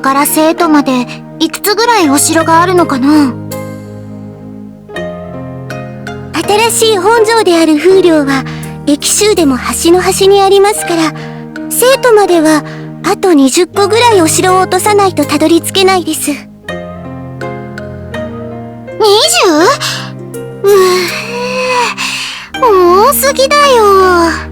から聖都までいくつぐらいお城があるのかな？新しい本城である風陵は駅州でも端の端にありますから、聖都まではあと20個ぐらいお城を落とさないとたどり着けないです。 20？ 多すぎだよ。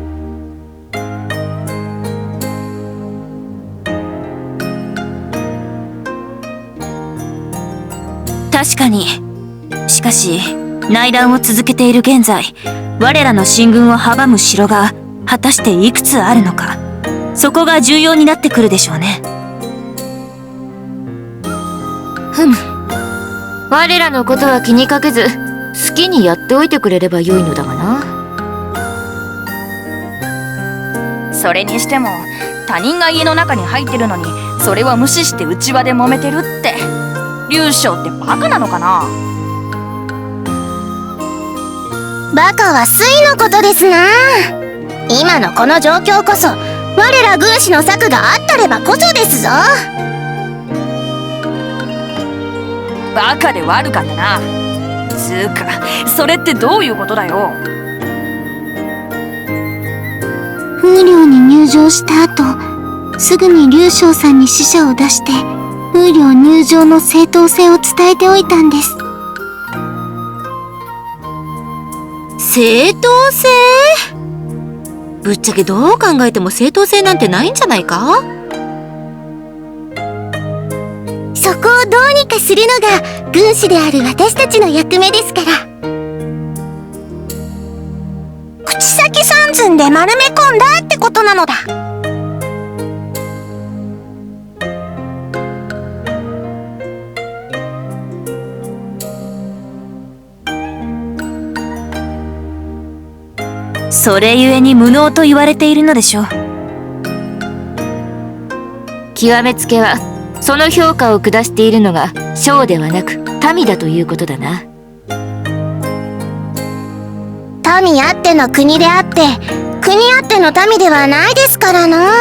確かに。しかし内乱を続けている現在、我らの進軍を阻む城が果たしていくつあるのか、そこが重要になってくるでしょうね。我らのことは気にかけず好きにやっておいてくれればよいのだがな。それにしても他人が家の中に入ってるのに、それは無視して内輪で揉めてるって、劉将ってバカなのかな？バカは水のことですな。今のこの状況こそ我ら軍師の策があったればこそですぞ。バカで悪かったな。つうかそれってどういうことだよ。風陵に入城した後、すぐに劉将さんに使者を出して風陵入城の正当性を伝えておいたんです。正当性？ぶっちゃけどう考えても正当性なんてないんじゃないか？そこをどうにかするのが軍師である私たちの役目ですから。口先三寸で丸め込んだってことなのだ。それゆえに無能と言われているのでしょう。極めつけはその評価を下しているのが将ではなく民だということだな。民あっての国であって、国あっての民ではないですからな。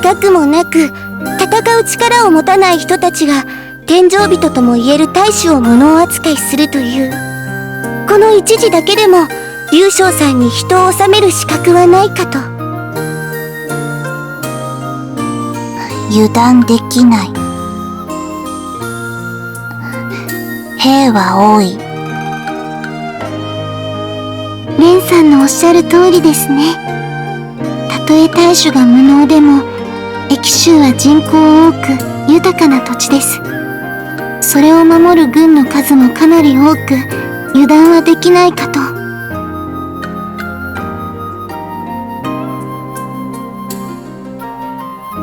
学もなく戦う力を持たない人たちが天上人ともいえる大使を無能扱いするという、この一時だけでも劉将さんに人を治める資格はないかと。油断できない。兵は多い。蓮さんのおっしゃる通りですね。たとえ大主が無能でも、駅州は人口多く豊かな土地です。それを守る軍の数もかなり多く、油断はできないかと。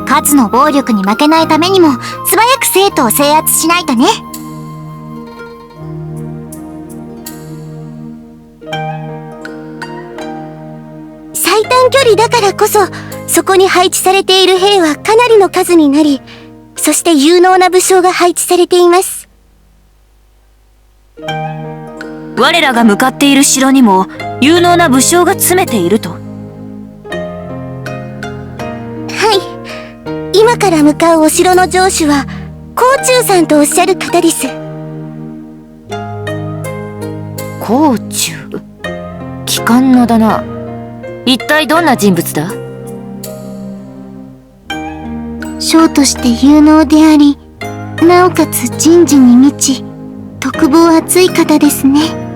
数の暴力に負けないためにも素早く生徒を制圧しないとね。最短距離だからこそ、そこに配置されている兵はかなりの数になり、そして有能な武将が配置されています。我らが向かっている城にも有能な武将が詰めていると？はい。今から向かうお城の城主は甲冑さんとおっしゃる方です。甲冑？奇観のだな。一体どんな人物だ？将として有能であり、なおかつ人事に満ち徳望厚い方ですね。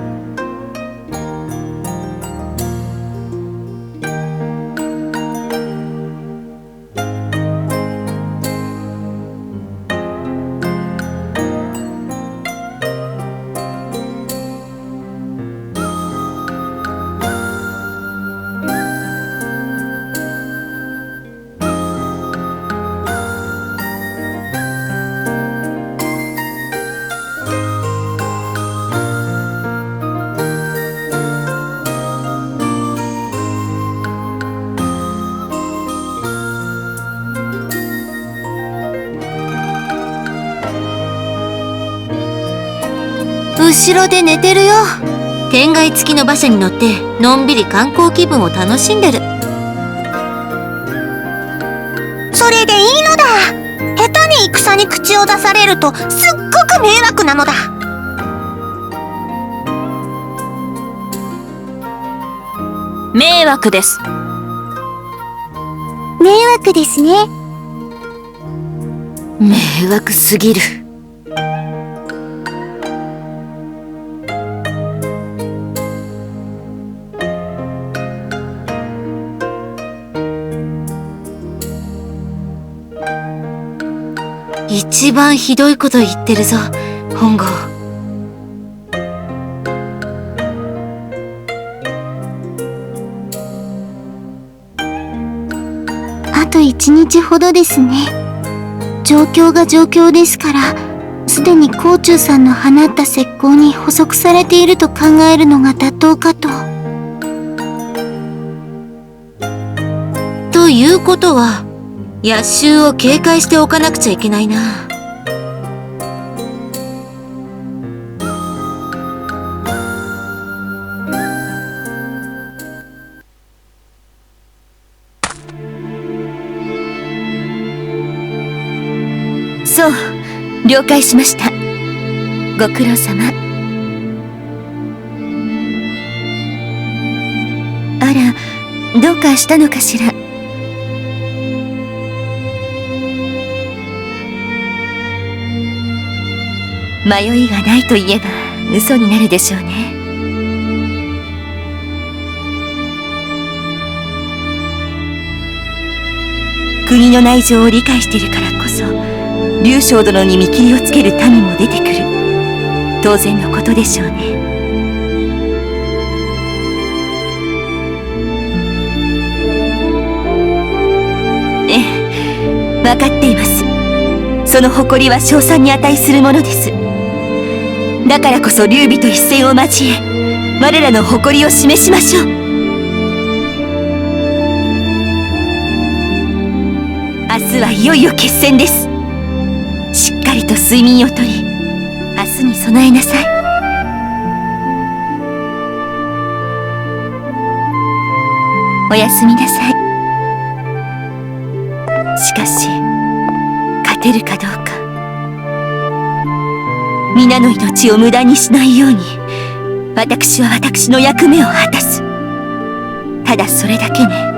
後ろで寝てるよ。天蓋付きの馬車に乗ってのんびり観光気分を楽しんでる。れでいいのだ。下手に戦に口を出されるとすっごく迷惑なのだ。迷惑です。迷惑ですね。迷惑すぎる。一番ひどいこと言ってるぞ、本郷。あと1日ほどですね。状況が状況ですから、すでに甲冑さんの放った石膏に捕捉されていると考えるのが妥当かと。ということは、野襲を警戒しておかなくちゃいけないな。そう、了解しました。ご苦労様。あら、どうかしたのかしら。迷いがないと言えば嘘になるでしょうね。国の内情を理解しているからこそ、龍将殿に見切りをつける民も出てくる。当然のことでしょうね。ええ、分かっています。その誇りは称賛に値するものです。だからこそ劉備と一戦を交え、我らの誇りを示しましょう。明日はいよいよ決戦です。しっかりと睡眠をとり、明日に備えなさい。おやすみなさい。しかし、勝てるかどうか。皆の命を無駄にしないように、私は私の役目を果たす。ただそれだけね。